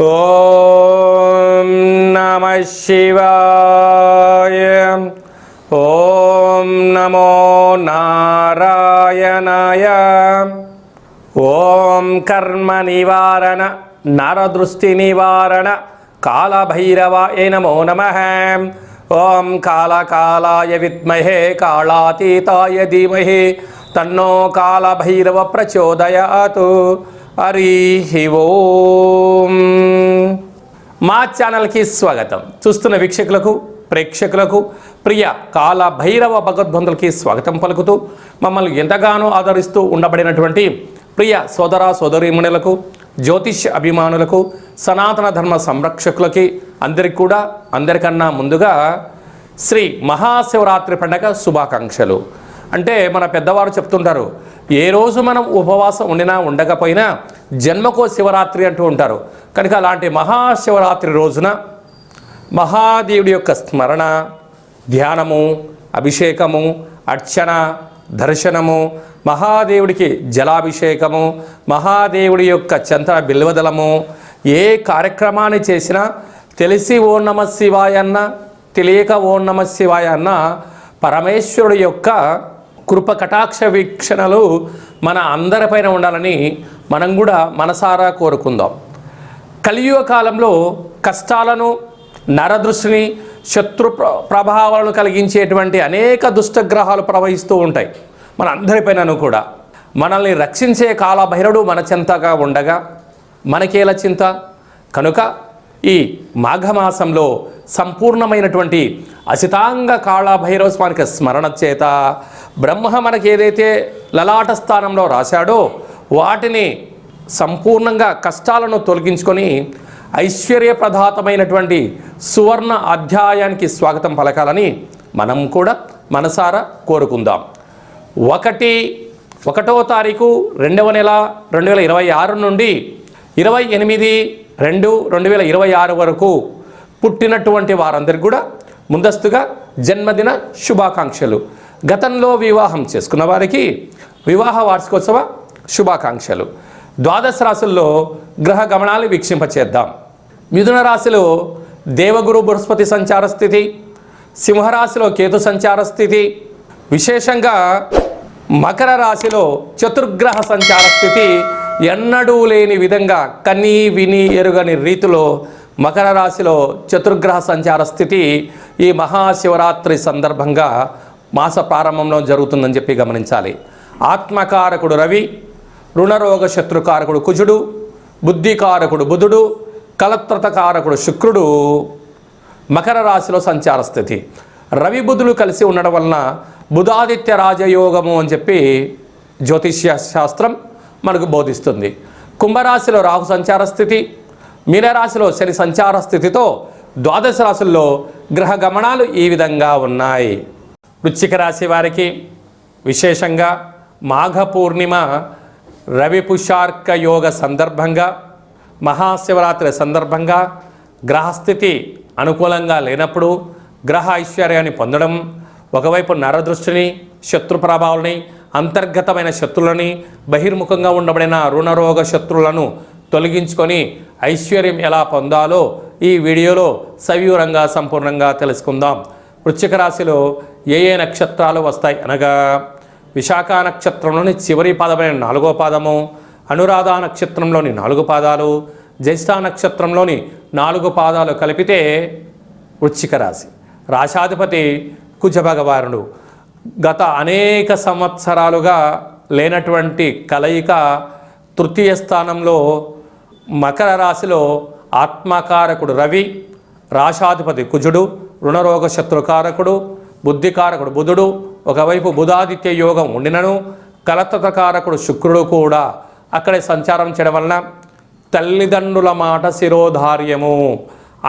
ఓం నమః శివాయ. ఓం నమో నారాయణాయ. ఓం కర్మ నివారణ నరదృష్టి నివారణ కాళభైరవాయ నమో నమః. ఓం కాళకాలాయ విద్మహే కాళాతీతాయ ధీమహి తన్నో కాళభైరవ ప్రచోదయాత్. హరి ఓం. మా ఛానల్కి స్వాగతం. చూస్తున్న వీక్షకులకు ప్రేక్షకులకు ప్రియ కాళభైరవ భగవద్బంధులకి స్వాగతం పలుకుతూ మమ్మల్ని ఎంతగానో ఆదరిస్తూ ఉండబడినటువంటి ప్రియ సోదర సోదరీమణులకు, జ్యోతిష్ అభిమానులకు, సనాతన ధర్మ సంరక్షకులకి అందరికన్నా ముందుగా శ్రీ మహాశివరాత్రి పండగ శుభాకాంక్షలు. అంటే మన పెద్దవారు చెప్తుంటారు, ఏ రోజు మనం ఉపవాసం ఉండినా ఉండకపోయినా జన్మకో శివరాత్రి అంటూ ఉంటారు. కనుక అలాంటి మహాశివరాత్రి రోజున మహాదేవుడి యొక్క స్మరణ, ధ్యానము, అభిషేకము, అర్చన, దర్శనము, మహాదేవుడికి జలాభిషేకము, మహాదేవుడి యొక్క చంద్ర బిల్వదలము, ఏ కార్యక్రమాన్ని చేసినా తెలిసి ఓం నమ శివాయ అన్న, తెలియక ఓం నమ శివాయ అన్న పరమేశ్వరుడి యొక్క కృప కటాక్ష వీక్షణలు మన అందరిపైన ఉండాలని మనం కూడా మనసారా కోరుకుందాం. కలియుగ కాలంలో కష్టాలను, నరదృష్టిని, శత్రు ప్రభావాలను కలిగించేటువంటి అనేక దుష్టగ్రహాలు ప్రవహిస్తూ ఉంటాయి మన అందరిపైనను కూడా. మనల్ని రక్షించే కాళభైరవుడు మన చెంతగా ఉండగా మనకేల చింత? కనుక ఈ మాఘమాసంలో సంపూర్ణమైనటువంటి అసితాంగ కాళభైరవ స్వామికి స్మరణ చేత బ్రహ్మ మనకి ఏదైతే లలాట స్థానంలో రాశాడో వాటిని సంపూర్ణంగా కష్టాలను తొలగించుకొని ఐశ్వర్యప్రదాతమైనటువంటి సువర్ణ అధ్యాయానికి స్వాగతం పలకాలని మనం కూడా మనసారా కోరుకుందాం. 1వ తారీఖు 2వ నెల 2026 నుండి 28/2/2026 వరకు పుట్టినటువంటి వారందరికీ కూడా ముందస్తుగా జన్మదిన శుభాకాంక్షలు. గతంలో వివాహం చేసుకున్న వారికి వివాహ వార్షికోత్సవ శుభాకాంక్షలు. ద్వాదశ రాశుల్లో గ్రహ గమనాలు వీక్షింపచేద్దాం. మిథున రాశిలో దేవగురు బృహస్పతి సంచార స్థితి, సింహరాశిలో కేతు సంచార స్థితి, విశేషంగా మకర రాశిలో చతుర్గ్రహ సంచార స్థితి ఎన్నడూ లేని విధంగా కన్నీ విని ఎరుగని రీతిలో మకర రాశిలో చతుర్గ్రహ సంచార స్థితి ఈ మహాశివరాత్రి సందర్భంగా మాస ప్రారంభంలో జరుగుతుందని చెప్పి గమనించాలి. ఆత్మకారకుడు రవి, రుణరోగ శత్రుకారకుడు కుజుడు, బుద్ధికారకుడు బుధుడు, కలత్రతకారకుడు శుక్రుడు మకర రాశిలో సంచార స్థితి. రవి బుధులు కలిసి ఉండడం వలన బుధాదిత్య రాజయోగము అని చెప్పి జ్యోతిష్య శాస్త్రం మనకు బోధిస్తుంది. కుంభరాశిలో రాహు సంచార స్థితి, మీనరాశిలో శని సంచార స్థితితో ద్వాదశ రాశుల్లో గ్రహ గమనాలు ఈ విధంగా ఉన్నాయి. వృశ్చిక రాశి వారికి విశేషంగా మాఘ పూర్ణిమ రవి పుషార్క యోగ సందర్భంగా, మహాశివరాత్రి సందర్భంగా గ్రహస్థితి అనుకూలంగా లేనప్పుడు గ్రహ ఐశ్వర్యాన్ని పొందడం, ఒకవైపు నరదృష్టిని, శత్రు ప్రభావాలని, అంతర్గతమైన శత్రులని, బహిర్ముఖంగా ఉండబడిన రుణరోగ శత్రులను తొలగించుకొని ఐశ్వర్యం ఎలా పొందాలో ఈ వీడియోలో సవివరంగా సంపూర్ణంగా తెలుసుకుందాం. వృశ్చిక రాశిలో ఏ నక్షత్రాలు వస్తాయి అనగా విశాఖ నక్షత్రంలోని చివరి పాదమైన 4వ పాదము, అనురాధ నక్షత్రంలోని 4 పాదాలు, జ్యేష్ఠ నక్షత్రంలోని 4 పాదాలు కలిపితే వృశ్చిక రాశి. రాశాధిపతి కుజ భగవానుడు. గత అనేక సంవత్సరాలుగా లేనటువంటి కలయిక తృతీయ స్థానంలో మకర రాశిలో ఆత్మకారకుడు రవి, రాశాధిపతి కుజుడు, రుణరోగ శత్రుకారకుడు, బుద్ధికారకుడు బుధుడు, ఒకవైపు బుధాదిత్య యోగం ఉండినను కలత్రతకారకుడు శుక్రుడు కూడా అక్కడే సంచారం చేయడం వలన తల్లిదండ్రుల మాట శిరోధార్యము,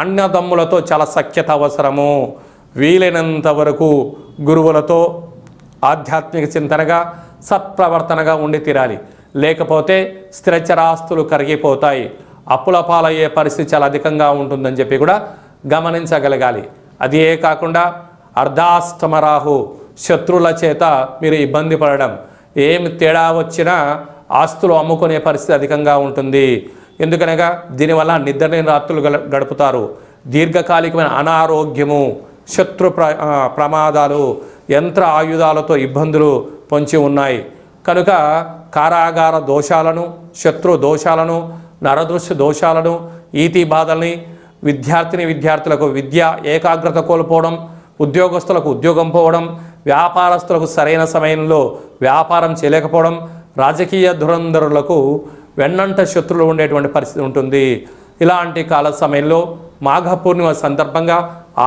అన్నదమ్ములతో చాలా సఖ్యత అవసరము, వీలైనంత వరకు గురువులతో ఆధ్యాత్మిక చింతనగా సత్ప్రవర్తనగా ఉండి తీరాలి. లేకపోతే స్థిరచరాస్తులు కరిగిపోతాయి, అప్పుల పాలయ్యే పరిస్థితి చాలా అధికంగా ఉంటుందని చెప్పి కూడా గమనించగలగాలి. అదే కాకుండా అర్ధాష్టమ రాహు శత్రువుల చేత మీరు ఇబ్బంది పడడం, ఏమి తేడా వచ్చినా ఆస్తులు అమ్ముకునే పరిస్థితి అధికంగా ఉంటుంది. ఎందుకనగా దీనివల్ల నిద్రలేని రాత్రులు గడుపుతారు. దీర్ఘకాలికమైన అనారోగ్యము, శత్రు ప్రమాదాలు, యంత్ర ఆయుధాలతో ఇబ్బందులు పొంచి ఉన్నాయి. కనుక కారాగార దోషాలను, శత్రు దోషాలను, నరదృష్టి దోషాలను, ఈతి బాధల్ని, విద్యార్థులకు విద్య ఏకాగ్రత కోల్పోవడం, ఉద్యోగస్తులకు ఉద్యోగం పోవడం, వ్యాపారస్తులకు సరైన సమయంలో వ్యాపారం చేయలేకపోవడం, రాజకీయ ధురంధరులకు వెన్నంట శత్రులు ఉండేటువంటి పరిస్థితి ఉంటుంది. ఇలాంటి కాల సమయంలో మాఘ పూర్ణిమ సందర్భంగా,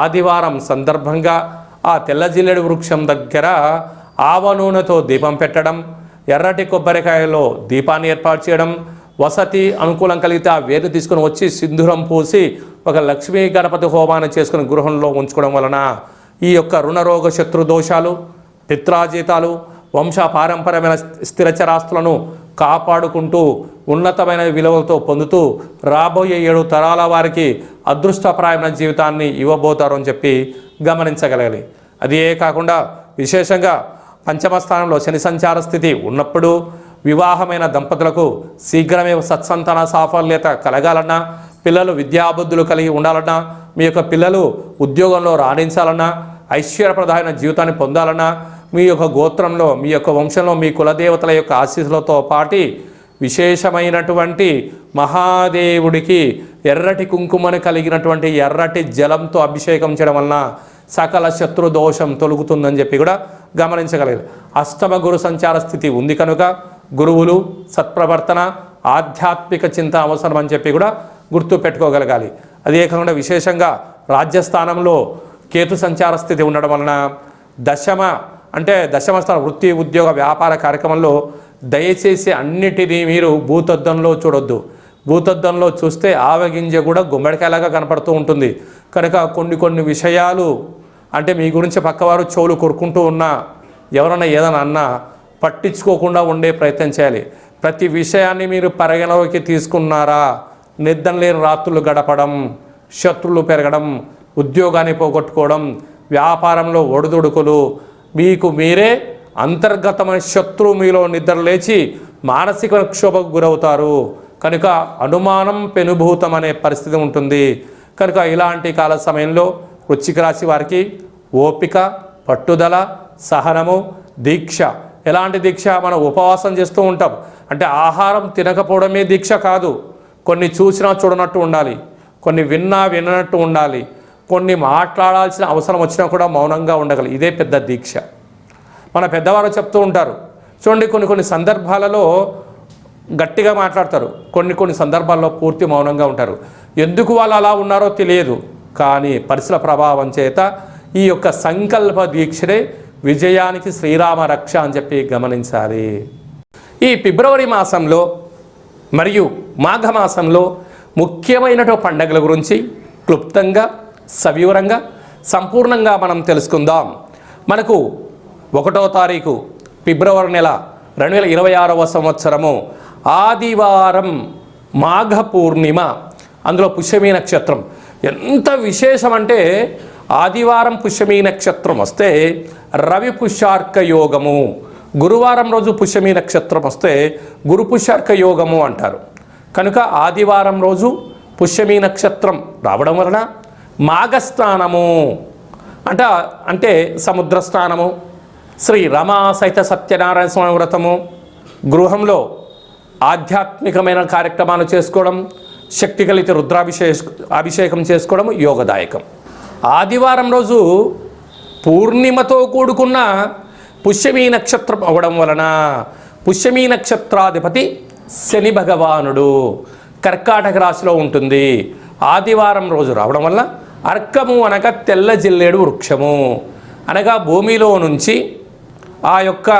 ఆదివారం సందర్భంగా ఆ తెల్ల జిల్లేడు వృక్షం దగ్గర ఆవ నూనెతో దీపం పెట్టడం, ఎర్రటి కొబ్బరికాయలో దీపాన్ని ఏర్పాటు చేయడం, వసతి అనుకూలం కలిగితే ఆ వేరు తీసుకుని వచ్చి సింధూరం పూసి ఒక లక్ష్మీ గణపతి హోమాన్ని చేసుకుని గృహంలో ఉంచుకోవడం వలన ఈ యొక్క రుణరోగ శత్రు దోషాలు, పిత్రాజీతాలు, వంశ పారంపర్యమైన స్థిరచరాస్తులను కాపాడుకుంటూ ఉన్నతమైన విలువలతో పొందుతూ రాబోయే 7 తరాల వారికి అదృష్టప్రాయమైన జీవితాన్ని ఇవ్వబోతారు అని చెప్పి గమనించగలగాలి. అదే కాకుండా విశేషంగా పంచమ స్థానంలో శని సంచార స్థితి ఉన్నప్పుడు వివాహమైన దంపతులకు శీఘ్రమే సత్సంతాన సాఫల్యత కలగాలన్నా, పిల్లలు విద్యాబుద్ధులు కలిగి ఉండాలన్నా, మీ యొక్క పిల్లలు ఉద్యోగంలో రాణించాలన్నా, ఐశ్వర్యప్రదమైన జీవితాన్ని పొందాలన్నా, మీ యొక్క గోత్రంలో, మీ యొక్క వంశంలో మీ కులదేవతల యొక్క ఆశీస్సులతో పాటి విశేషమైనటువంటి మహాదేవుడికి ఎర్రటి కుంకుమని కలిగినటువంటి ఎర్రటి జలంతో అభిషేకం చేయడం వలన సకల శత్రు దోషం తొలుగుతుందని చెప్పి కూడా గమనించగలగాలి. అష్టమ గురు సంచార స్థితి ఉంది కనుక గురువులు, సత్ప్రవర్తన, ఆధ్యాత్మిక చింతన అవసరం అని చెప్పి కూడా గుర్తు పెట్టుకోగలగాలి. అదే కాకుండా విశేషంగా రాజ్యస్థానంలో కేతు సంచార స్థితి ఉండడం వలన దశమ స్థానం వృత్తి, ఉద్యోగ, వ్యాపార కార్యక్రమంలో దయచేసి అన్నిటినీ మీరు భూతద్దంలో చూడొద్దు. భూతద్దంలో చూస్తే ఆవగింజ కూడా గుమ్మడికాయలాగా కనపడుతూ ఉంటుంది. కనుక కొన్ని విషయాలు అంటే మీ గురించి పక్కవారు చెవులు కొరుకుంటూ ఉన్నా, ఎవరైనా ఏదైనా అన్నా పట్టించుకోకుండా ఉండే ప్రయత్నం చేయాలి. ప్రతి విషయాన్ని మీరు పరిగణలోకి తీసుకున్నారా, నిద్ర లేని రాత్రులు గడపడం, శత్రులు పెరగడం, ఉద్యోగాన్ని పోగొట్టుకోవడం, వ్యాపారంలో ఒడిదుడుకులు, మీకు మీరే అంతర్గతమైన శత్రువు మీలో నిద్ర లేచి మానసిక క్షోభకు గురవుతారు. కనుక అనుమానం పెనుభూతం అనే పరిస్థితి ఉంటుంది. కనుక ఇలాంటి కాల సమయంలో వృశ్చిక రాశి వారికి ఓపిక, పట్టుదల, సహనము, దీక్ష. ఎలాంటి దీక్ష? మనం ఉపవాసం చేస్తూ ఉంటాం అంటే ఆహారం తినకపోవడమే దీక్ష కాదు. కొన్ని చూసినా చూడనట్టు ఉండాలి, కొన్ని విన్నా విననట్టు ఉండాలి, కొన్ని మాట్లాడాల్సిన అవసరం వచ్చినా కూడా మౌనంగా ఉండగలరు. ఇదే పెద్ద దీక్ష. మన పెద్దవారు చెప్తూ ఉంటారు చూడండి, కొన్ని సందర్భాలలో గట్టిగా మాట్లాడతారు, కొన్ని సందర్భాల్లో పూర్తి మౌనంగా ఉంటారు. ఎందుకు వాళ్ళు అలా ఉన్నారో తెలియదు, కానీ పరిసర ప్రభావం చేత ఈ యొక్క సంకల్ప దీక్షనే విజయానికి శ్రీరామ రక్ష అని చెప్పి గమనించాలి. ఈ ఫిబ్రవరి మాసంలో మరియు మాఘమాసంలో ముఖ్యమైనటువంటి పండుగల గురించి క్లుప్తంగా, సవివరంగా, సంపూర్ణంగా మనం తెలుసుకుందాం. మనకు 1వ తారీఖు ఫిబ్రవరి నెల 2026వ సంవత్సరము ఆదివారం మాఘ పూర్ణిమ, అందులో పుష్యమీ నక్షత్రం. ఎంత విశేషం అంటే ఆదివారం పుష్యమీ నక్షత్రం వస్తే రవి పుష్యార్క యోగము, గురువారం రోజు పుష్యమీ నక్షత్రం వస్తే గురు పుష్యార్క యోగము అంటారు. కనుక ఆదివారం రోజు పుష్యమీ నక్షత్రం రావడం వలన మాఘస్నానము అంటే సముద్ర స్నానము, శ్రీ రమా సహిత సత్యనారాయణ స్వామి వ్రతము, గృహంలో ఆధ్యాత్మికమైన కార్యక్రమాలు చేసుకోవడం, శక్తి కలిగితే అభిషేకం చేసుకోవడం యోగదాయకం. ఆదివారం రోజు పూర్ణిమతో కూడుకున్న పుష్యమీ నక్షత్రం అవ్వడం వలన పుష్యమీ నక్షత్రాధిపతి శని భగవానుడు కర్కాటక రాశిలో ఉంటుంది. ఆదివారం రోజు రావడం వల్ల అర్కము అనగా తెల్ల జిల్లేడు వృక్షము, అనగా భూమిలో నుంచి ఆ యొక్క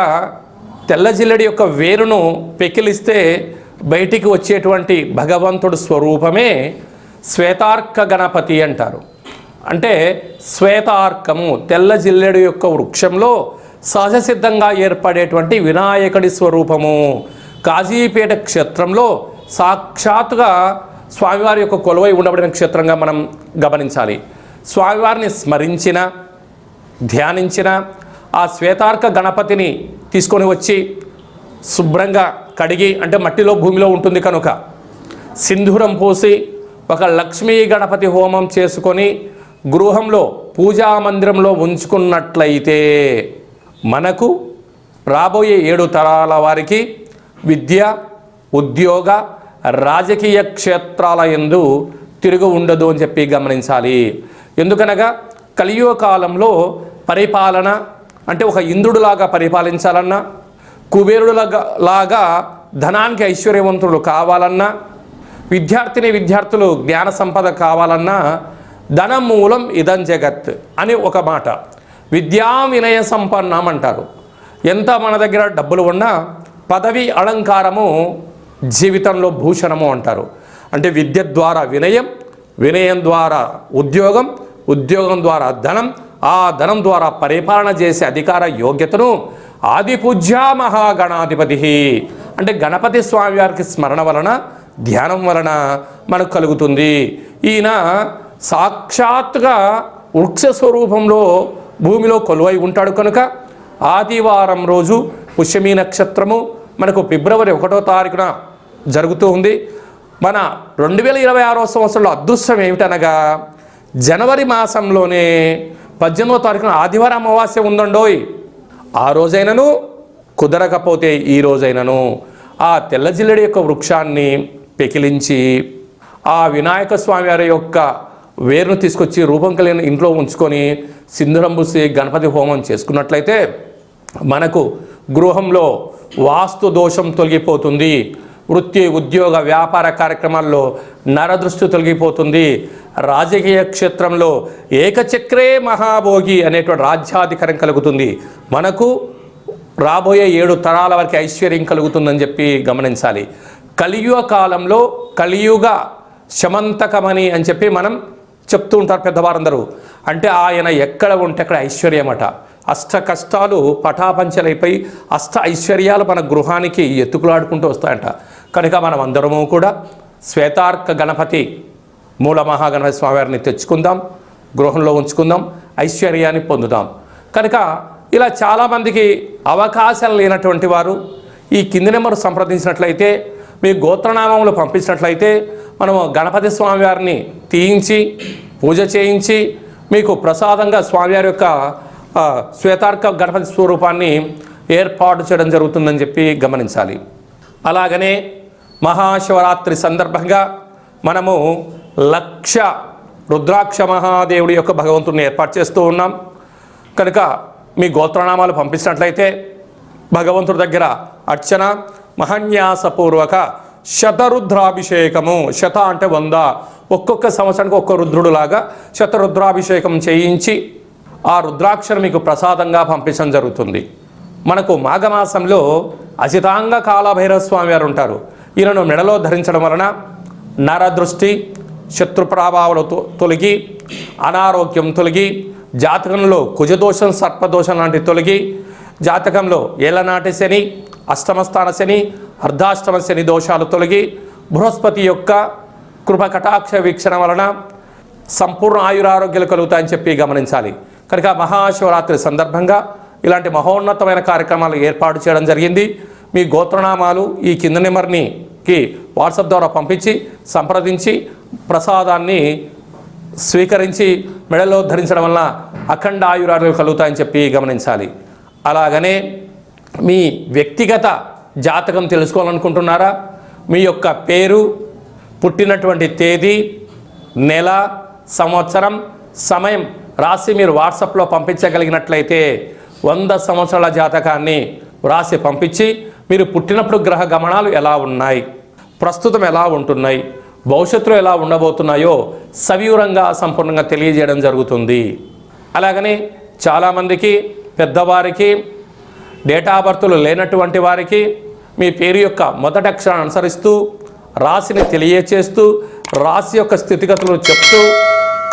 తెల్ల జిల్లేడు యొక్క వేరును పెకిలిస్తే బయటికి వచ్చేటువంటి భగవంతుడు స్వరూపమే శ్వేతార్క గణపతి అంటారు. అంటే శ్వేతార్కము తెల్ల జిల్లేడు యొక్క వృక్షంలో సహజ సిద్ధంగా ఏర్పడేటువంటి వినాయకుడి స్వరూపము. కాజీపేట క్షేత్రంలో సాక్షాత్తుగా స్వామివారి యొక్క కొలువై ఉండబడిన క్షేత్రంగా మనం గమనించాలి. స్వామివారిని స్మరించిన, ధ్యానించిన ఆ శ్వేతార్క గణపతిని తీసుకొని వచ్చి శుభ్రంగా కడిగి, అంటే మట్టిలో భూమిలో ఉంటుంది కనుక సింధూరం పోసి ఒక లక్ష్మీ గణపతి హోమం చేసుకొని గృహంలో పూజా మందిరంలో ఉంచుకున్నట్లయితే మనకు రాబోయే 7 తరాల వారికి విద్య, ఉద్యోగ, రాజకీయ క్షేత్రాల యందు తిరుగు ఉండదు అని చెప్పి గమనించాలి. ఎందుకనగా కలియుగ కాలంలో పరిపాలన అంటే ఒక ఇంద్రుడిలాగా పరిపాలించాలన్నా, కుబేరుడులాగా ధనానికి ఐశ్వర్యవంతులు కావాలన్నా, విద్యార్థులు జ్ఞాన సంపద కావాలన్నా ధనం మూలం ఇదం జగత్ అని ఒక మాట. విద్యా వినయ సంపన్నం అంటారు. ఎంత మన దగ్గర డబ్బులు ఉన్నా పదవి అలంకారము జీవితంలో భూషణము అంటారు. అంటే విద్య ద్వారా వినయం, వినయం ద్వారా ఉద్యోగం, ఉద్యోగం ద్వారా ధనం, ఆ ధనం ద్వారా పరిపాలన చేసే అధికార యోగ్యతను ఆదిపూజ్య మహాగణాధిపతి అంటే గణపతి స్వామి వారికి స్మరణ వలన, ధ్యానం వలన మనకు కలుగుతుంది. ఈయన సాక్షాత్తుగా వృక్ష స్వరూపంలో భూమిలో కొలువై ఉంటాడు కనుక ఆదివారం రోజు పుష్యమీ నక్షత్రము మనకు ఫిబ్రవరి 1వ తారీఖున జరుగుతూ ఉంది. మన 2026వ సంవత్సరంలో అదృష్టం ఏమిటనగా జనవరి మాసంలోనే 18వ తారీఖున ఆదివారం అమావాస్య ఉందండోయ్. ఆ రోజైనను కుదరకపోతే ఈ రోజైనను ఆ తెల్ల జిల్లెడి యొక్క వృక్షాన్ని పెకిలించి ఆ వినాయక స్వామి వారి యొక్క వేరును తీసుకొచ్చి రూపం కలిగిన ఇంట్లో ఉంచుకొని సింధూరం పూసి గణపతి హోమం చేసుకున్నట్లయితే మనకు గృహంలో వాస్తు దోషం తొలగిపోతుంది. వృత్తి, ఉద్యోగ, వ్యాపార కార్యక్రమాల్లో నరదృష్టి తొలగిపోతుంది. రాజకీయ క్షేత్రంలో ఏకచక్రే మహాభోగి అనేటువంటి రాజ్యాధికారం కలుగుతుంది. మనకు రాబోయే 7 తరాల వరకు ఐశ్వర్యం కలుగుతుందని చెప్పి గమనించాలి. కలియుగ కాలంలో కలియుగ శమంతకమని అని చెప్పి మనం చెప్తూ ఉంటారు పెద్దవారందరూ. అంటే ఆయన ఎక్కడ ఉంటే అక్కడ ఐశ్వర్యమట. అష్ట కష్టాలు పటాపంచలైపోయి అష్ట ఐశ్వర్యాలు మన గృహానికి ఎత్తుకులాడుకుంటూ వస్తాయంట. కనుక మనం అందరము కూడా శ్వేతార్క గణపతి మూల మహాగణపతి స్వామివారిని తెచ్చుకుందాం, గృహంలో ఉంచుకుందాం, ఐశ్వర్యాన్ని పొందుదాం. కనుక ఇలా చాలామందికి అవకాశం లేనటువంటి వారు ఈ కింది నెంబర్ సంప్రదించినట్లయితే, మీ గోత్రనామములు పంపించినట్లయితే మనము గణపతి స్వామివారిని తీయించి పూజ చేయించి మీకు ప్రసాదంగా స్వామివారి యొక్క శ్వేతార్క గణపతి స్వరూపాన్ని ఏర్పాటు చేయడం జరుగుతుందని చెప్పి గమనించాలి. అలాగనే మహాశివరాత్రి సందర్భంగా మనము 1,00,000 రుద్రాక్ష మహాదేవుడి యొక్క భగవంతుడిని ఏర్పాటు చేస్తూ ఉన్నాం. కనుక మీ గోత్రనామాలు పంపించినట్లయితే భగవంతుడి దగ్గర అర్చన, మహాన్యాసపూర్వక శతరుద్రాభిషేకము, శత అంటే 100, ఒక్కొక్క సంవత్సరానికి ఒక్క రుద్రుడులాగా శతరుద్రాభిషేకం చేయించి ఆ రుద్రాక్షను మీకు ప్రసాదంగా పంపించడం జరుగుతుంది. మనకు మాఘమాసంలో అజితాంగ కాలభైరవ స్వామి వారు ఉంటారు. ఈయనను మెడలో ధరించడం వలన నరదృష్టి, శత్రు ప్రభావాలు తొలగి, అనారోగ్యం తొలగి, జాతకంలో కుజదోషం, సర్పదోషం లాంటి తొలగి, జాతకంలో ఏళ్ళనాటి శని, అష్టమస్థాన శని, అర్ధాష్టమ శని దోషాలు తొలగి, బృహస్పతి యొక్క కృప కటాక్ష వీక్షణ వలన సంపూర్ణ ఆయురారోగ్యాలు కలుగుతాయని చెప్పి గమనించాలి. కనుక మహాశివరాత్రి సందర్భంగా ఇలాంటి మహోన్నతమైన కార్యక్రమాలు ఏర్పాటు చేయడం జరిగింది. మీ గోత్రనామాలు ఈ కింద నెంబర్కి వాట్సాప్ ద్వారా పంపించి సంప్రదించి ప్రసాదాన్ని స్వీకరించి మెడలో ధరించడం వలన అఖండ ఆయురారోగ్యాలు కలుగుతాయని చెప్పి గమనించాలి. అలాగనే మీ వ్యక్తిగత జాతకం తెలుసుకోవాలనుకుంటున్నారా? మీ యొక్క పేరు, పుట్టినటువంటి తేదీ, నెల, సంవత్సరం, సమయం రాసి మీరు వాట్సాప్లో పంపించగలిగినట్లయితే 100 సంవత్సరాల జాతకాన్ని రాసి పంపించి మీరు పుట్టినప్పుడు గ్రహ గమనాలు ఎలా ఉన్నాయి, ప్రస్తుతం ఎలా ఉంటున్నాయి, భవిష్యత్తులో ఎలా ఉండబోతున్నాయో సవివరంగా సంపూర్ణంగా తెలియజేయడం జరుగుతుంది. అలాగని చాలామందికి పెద్దవారికి డేట్ ఆఫ్ బర్త్లు లేనటువంటి వారికి మీ పేరు యొక్క మొదటి అక్షరాన్ని అనుసరిస్తూ రాశిని తెలియచేస్తూ రాశి యొక్క స్థితిగతులను చెప్తూ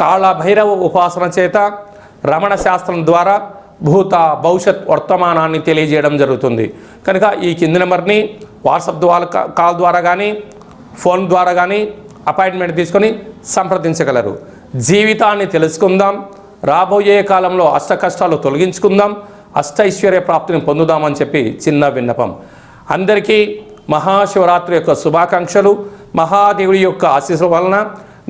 కాళభైరవ ఉపాసన చేత రమణ శాస్త్రం ద్వారా భూత భవిష్యత్ వర్తమానాన్ని తెలియజేయడం జరుగుతుంది. కనుక ఈ కింది నెంబర్ని వాట్సాప్ ద్వారా, కాల్ ద్వారా కానీ ఫోన్ ద్వారా కానీ అపాయింట్మెంట్ తీసుకొని సంప్రదించగలరు. జీవితాన్ని తెలుసుకుందాం, రాబోయే కాలంలో అష్ట కష్టాలు తొలగించుకుందాం, అష్టైశ్వర్య ప్రాప్తిని పొందుదామని చెప్పి చిన్న విన్నపం. అందరికీ మహాశివరాత్రి యొక్క శుభాకాంక్షలు. మహాదేవుడి యొక్క ఆశీస్సుల వలన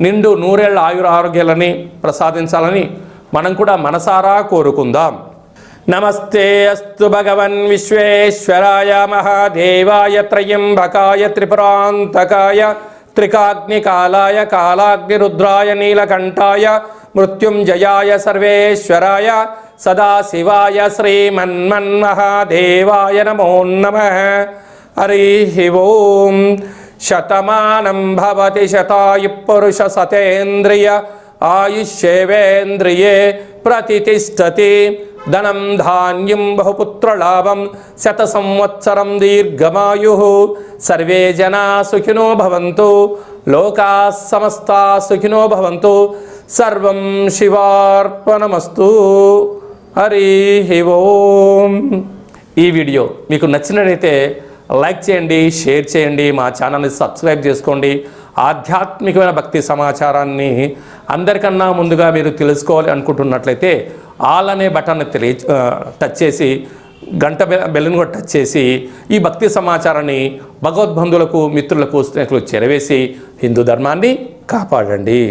నిండు నూరేళ్ల ఆయుర ఆరోగ్యాలని ప్రసాదించాలని మనం కూడా మనసారా కోరుకుందాం. నమస్తే అస్తు భగవన్ విశ్వేశ్వరాయ మహాదేవాయ త్రయంబకాయ త్రిపురాంతకాయ త్రికాగ్నికాలాయ కాలాగ్నిరుద్రాయ నీలకంఠాయ మృత్యుంజయాయ సర్వేశ్వరాయ సదాశివాయ శ్రీమన్మన్మహాదేవాయ నమో నమః. హరి ఓం. శతమానం భవతి శతాయు పురుష సతేంద్రియ ఆయుష్యేవేంద్రియే ప్రతిష్టతి. ధనం ధాన్యం బహుపుత్రలాభం శత సంవత్సరం దీర్ఘమాయు. సర్వే జనా సుఖినో భవంతు. లోకా సమస్తా సుఖినో భవంతు. సర్వం శివార్పణమస్తు. హరి ఓం. ఈ వీడియో మీకు నచ్చినట్లయితే లైక్ చేయండి, షేర్ చేయండి, మా ఛానల్ని సబ్స్క్రైబ్ చేసుకోండి. ఆధ్యాత్మికమైన భక్తి సమాచారాన్ని అందరికన్నా ముందుగా మీరు తెలుసుకోవాలి అనుకుంటున్నట్లయితే ఆల్ అనే బటన్ని టచ్ చేసి గంట బెల్లును కూడా టచ్ చేసి ఈ భక్తి సమాచారాన్ని భగవద్బంధువులకు, మిత్రులకు, స్నేహితులకు చేరవేసి హిందూ ధర్మాన్ని కాపాడండి.